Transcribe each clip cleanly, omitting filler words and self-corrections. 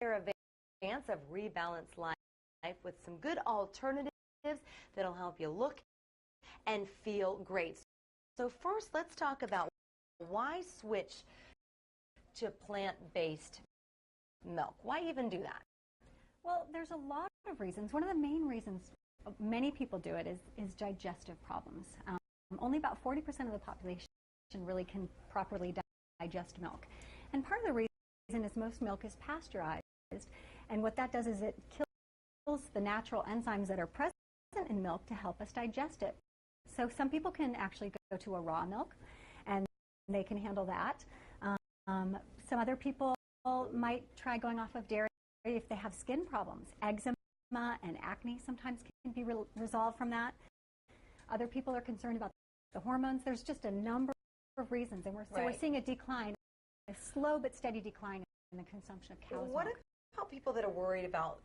Sara Vance of Rebalance Life with some good alternatives that'll help you look and feel great. So first, let's talk about why switch to plant-based milk. Why even do that? Well, there's a lot of reasons. One of the main reasons many people do it is digestive problems. Only about 40% of the population really can properly digest milk. And part of the reason is most milk is pasteurized. And what that does is it kills the natural enzymes that are present in milk to help us digest it. So some people can actually go to a raw milk and they can handle that. Some other people might try going off of dairy if they have skin problems. Eczema and acne sometimes can be resolved from that. Other people are concerned about the hormones. There's just a number of reasons, and we're seeing a decline, a slow but steady decline in the consumption of cow's milk. What about people that are worried about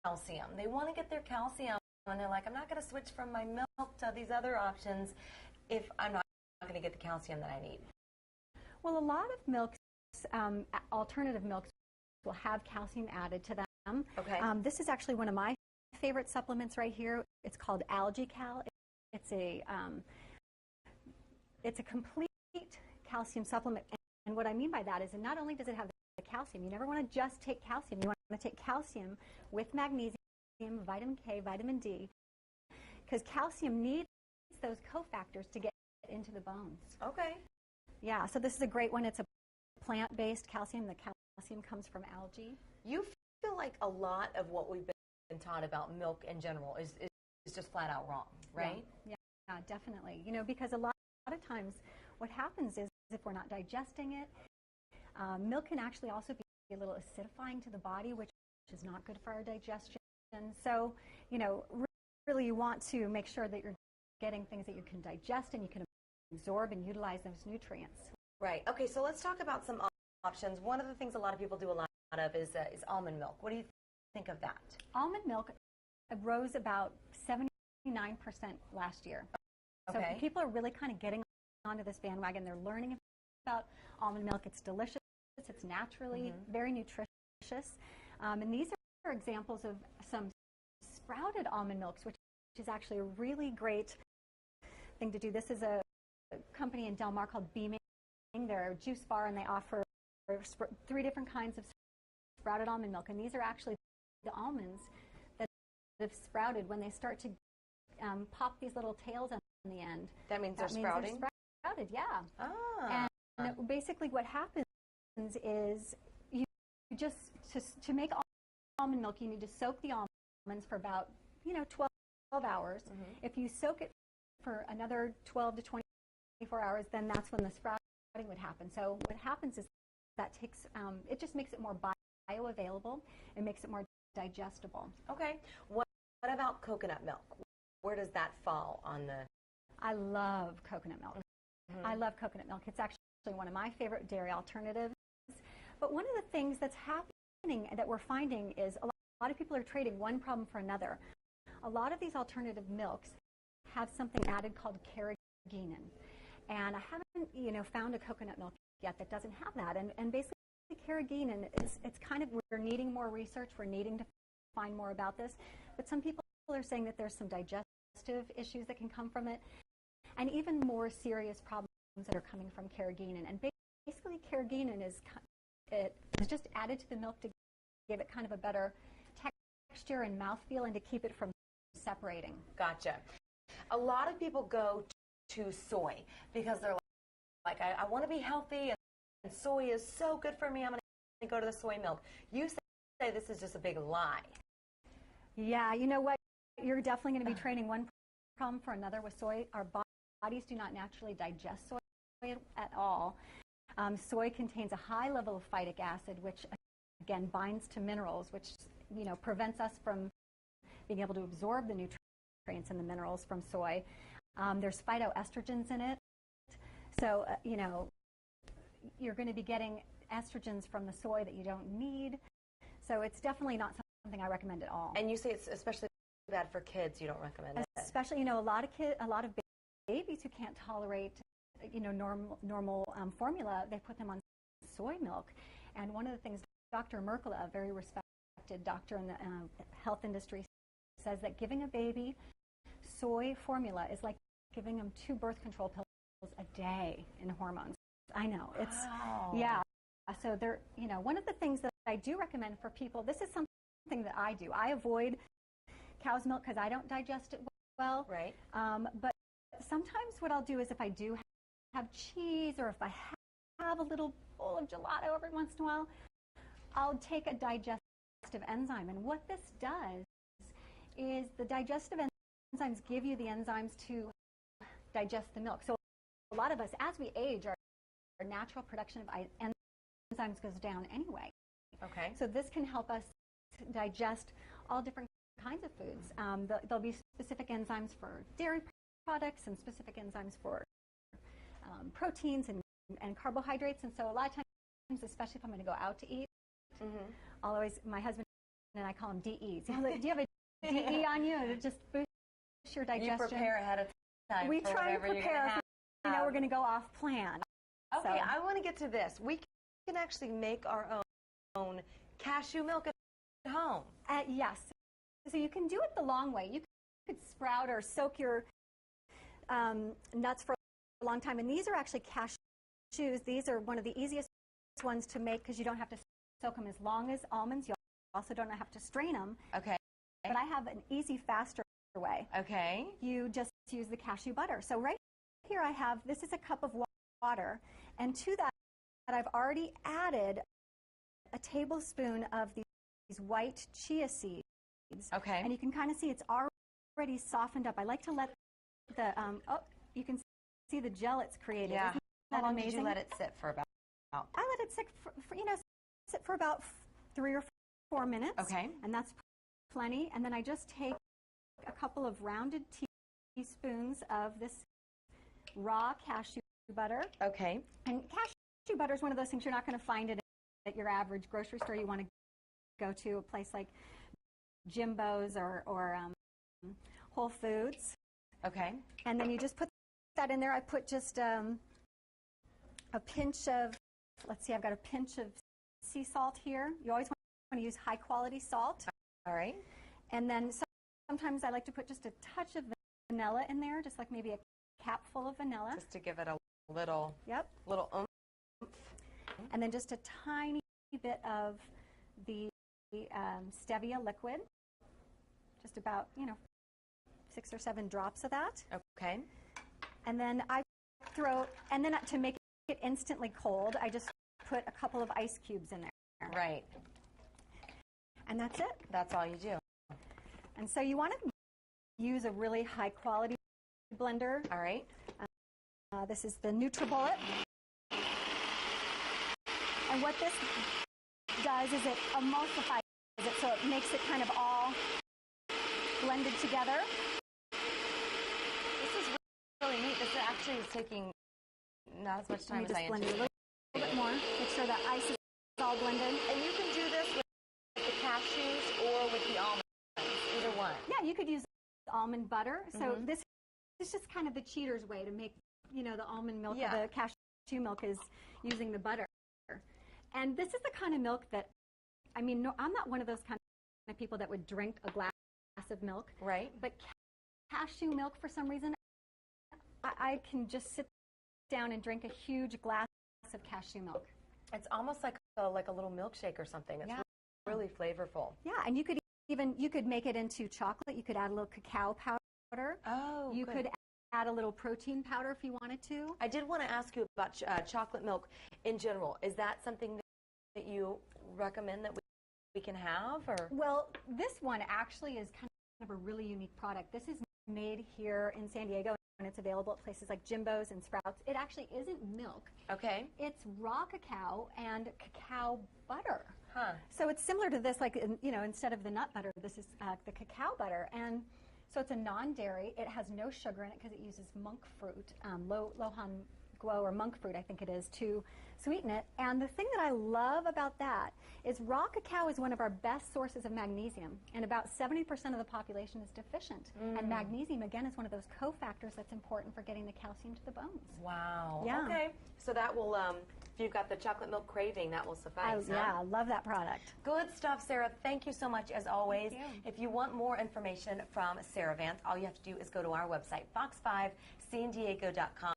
calcium? They want to get their calcium, and they're like, I'm not going to switch from my milk to these other options if I'm not going to get the calcium that I need. Well, a lot of milks, alternative milks, will have calcium added to them. Okay. This is actually one of my favorite supplements right here. It's called AlgaeCal. It's a complete calcium supplement. And what I mean by that is that not only does it have the calcium, you never want to just take calcium. You want to take calcium with magnesium, vitamin K, vitamin D, because calcium needs those cofactors to get into the bones. Okay. Yeah, so this is a great one. It's a plant-based calcium. The calcium comes from algae. You feel like a lot of what we've been taught about milk in general is just flat out wrong, right? Yeah, definitely. You know, because a lot of times what happens is if we're not digesting it, milk can actually also be a little acidifying to the body, which is not good for our digestion. So, you know, really you want to make sure that you're getting things that you can digest and you can absorb and utilize those nutrients. Right. Okay, so let's talk about some options. One of the things a lot of people do a lot of is almond milk. What do you think of that? Almond milk rose about 79% last year. Okay. So people are really kind of getting onto this bandwagon. They're learning about almond milk. It's delicious. It's naturally very nutritious. And these are examples of some sprouted almond milks, which is actually a really great thing to do. This is a company in Del Mar called Beaming. They're a juice bar, and they offer 3 different kinds of sprouted almond milk. And these are actually the almonds that have sprouted when they start to pop these little tails on the end. That means they're sprouting? They're sprouted, yeah. Ah. And basically what happens is you just, to make almond milk, you need to soak the almonds for about, 12 hours. If you soak it for another 12 to 24 hours, then that's when the sprouting would happen. So what happens is that takes, it just makes it more bioavailable. It makes it more digestible. Okay. What about coconut milk? Where does that fall on the... I love coconut milk. I love coconut milk. It's actually one of my favorite dairy alternatives. But one of the things that's happening that we're finding is a lot of people are trading one problem for another. A lot of these alternative milks have something added called carrageenan. And I haven't, found a coconut milk yet that doesn't have that. And basically carrageenan, it's kind of, we're needing more research. We're needing to find more about this. But some people are saying that there's some digestive issues that can come from it, and even more serious problems that are coming from carrageenan. And basically carrageenan is just added to the milk to give it kind of a better texture and mouthfeel and to keep it from separating. Gotcha. A lot of people go to soy because they're like I want to be healthy, and soy is so good for me. I'm going to go to the soy milk. You say this is just a big lie. Yeah, you know what? You're definitely going to be trading one problem for another with soy. Our bodies do not naturally digest soy at all. Soy contains a high level of phytic acid, which again binds to minerals, which prevents us from being able to absorb the nutrients and the minerals from soy. There's phytoestrogens in it, so you're going to be getting estrogens from the soy that you don't need. So it's definitely not something I recommend at all. And you say it's especially bad for kids. You don't recommend it. Especially, a lot of babies who can't tolerate, normal formula, they put them on soy milk. And one of the things Dr. Merkle, a very respected doctor in the health industry, says that giving a baby soy formula is like giving them 2 birth control pills a day in hormones. I know. It's, yeah. So there, one of the things that I do recommend for people, this is something that I do. I avoid cow's milk because I don't digest it well. Right. But sometimes what I'll do is if I do have cheese or if I have a little bowl of gelato every once in a while, I'll take a digestive enzyme. And what this does is the digestive enzymes give you the enzymes to digest the milk. So a lot of us, as we age, our natural production of enzymes goes down anyway. Okay. So this can help us digest all different kinds of foods. There'll be specific enzymes for dairy products and specific enzymes for proteins and carbohydrates. And so a lot of times, especially if I'm going to go out to eat, I'll always, my husband and I call them DEs. Do you have a DE on you? It just boosts your digestion. You prepare ahead of time. We try and prepare if we're going to go off plan. Okay, so I want to get to this. We can actually make our own cashew milk at home. Yes. So you can do it the long way. You could sprout or soak your nuts for a long time. And these are actually cashews. These are one of the easiest ones to make because you don't have to soak them as long as almonds. You also don't have to strain them. Okay. But I have an easy, faster way. Okay. You just use the cashew butter. So right here I have, this is a cup of water. And to that I've already added a tablespoon of these white chia seeds. Okay. And you can kind of see it's already softened up. I like to let the, you can see the gel it's created. Yeah. Isn't that How long amazing? did you let it sit for about? I let it sit for about 3 or 4 minutes. Okay. And that's plenty. And then I just take a couple of rounded teaspoons of this raw cashew butter. Okay. And cashew butter is one of those things you're not going to find it at your average grocery store. You want to go to a place like Jimbo's or Whole Foods. Okay. And then you just put that in there. I put just a pinch of, let's see, I've got a pinch of sea salt here. You always want to use high quality salt. All right. And then sometimes I like to put just a touch of vanilla in there, just like maybe a capful of vanilla. Just to give it a little, little oomph. And then just a tiny bit of the stevia liquid, just about, 6 or 7 drops of that. Okay. And then to make it instantly cold, I just put a couple of ice cubes in there. Right. And that's it. That's all you do. And so you want to use a really high quality blender. All right. This is the NutriBullet. And what this does is it emulsifies it, so it makes it kind of all blended together. This is really neat. This actually is taking not as much time as I anticipated. Blend it a little bit more. Make sure the ice is all blended. And you can do this with the cashews or with the almonds, either one. Yeah, you could use almond butter. So this is just kind of the cheater's way to make, the almond milk or the cashew milk is using the butter. And this is the kind of milk that, I'm not one of those kind of people that would drink a glass of milk. Right. But cashew milk, for some reason, I can just sit down and drink a huge glass of cashew milk. It's almost like a little milkshake or something. It's really flavorful. Yeah, and you could make it into chocolate. You could add a little cacao powder. Oh, you could add a little protein powder if you wanted to. I did want to ask you about chocolate milk in general. Is that something that you recommend that we can have? Or? Well, this one actually is kind of a really unique product. This is made here in San Diego, and it's available at places like Jimbo's and Sprouts. It actually isn't milk. Okay. It's raw cacao and cacao butter. Huh. So it's similar to this, like, instead of the nut butter, this is the cacao butter. And so it's a non-dairy. It has no sugar in it because it uses monk fruit, Lohan guo or monk fruit, I think it is, to sweeten it. And the thing that I love about that is raw cacao is one of our best sources of magnesium, and about 70% of the population is deficient. And magnesium, again, is one of those cofactors that's important for getting the calcium to the bones. Wow. Yeah. Okay. So that will, if you've got the chocolate milk craving, that will suffice. Yeah, I love that product. Good stuff, Sarah. Thank you so much, as always. Thank you. If you want more information from Sara Vance, all you have to do is go to our website, fox5sandiego.com.